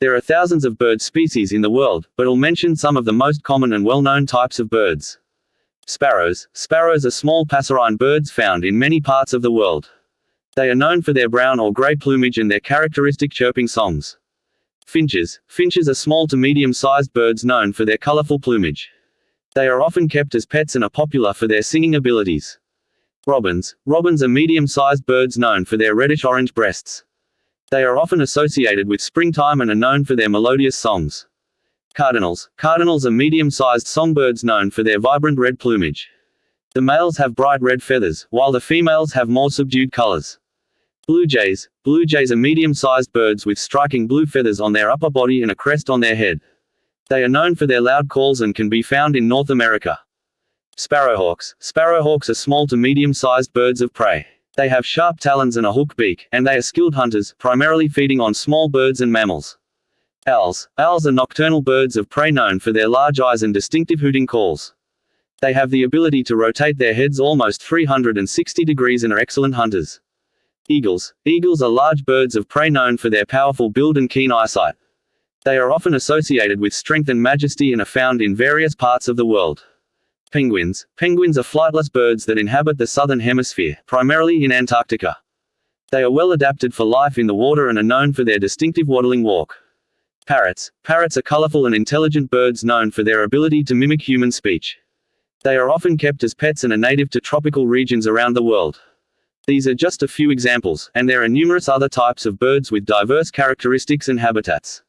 There are thousands of bird species in the world, but I'll mention some of the most common and well-known types of birds. Sparrows. Sparrows are small passerine birds found in many parts of the world. They are known for their brown or grey plumage and their characteristic chirping songs. Finches. Finches are small to medium-sized birds known for their colourful plumage. They are often kept as pets and are popular for their singing abilities. Robins. Robins are medium-sized birds known for their reddish-orange breasts. They are often associated with springtime and are known for their melodious songs. Cardinals. Cardinals are medium-sized songbirds known for their vibrant red plumage. The males have bright red feathers, while the females have more subdued colors. Blue jays. Blue jays are medium-sized birds with striking blue feathers on their upper body and a crest on their head. They are known for their loud calls and can be found in North America. Sparrowhawks. Sparrowhawks are small to medium-sized birds of prey. They have sharp talons and a hooked beak, and they are skilled hunters, primarily feeding on small birds and mammals. Owls. Owls are nocturnal birds of prey known for their large eyes and distinctive hooting calls. They have the ability to rotate their heads almost 360 degrees and are excellent hunters. Eagles. Eagles are large birds of prey known for their powerful build and keen eyesight. They are often associated with strength and majesty and are found in various parts of the world. Penguins. Penguins are flightless birds that inhabit the southern hemisphere, primarily in Antarctica. They are well adapted for life in the water and are known for their distinctive waddling walk. Parrots. Parrots are colorful and intelligent birds known for their ability to mimic human speech. They are often kept as pets and are native to tropical regions around the world. These are just a few examples, and there are numerous other types of birds with diverse characteristics and habitats.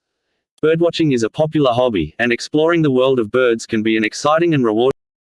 Birdwatching is a popular hobby, and exploring the world of birds can be an exciting and rewarding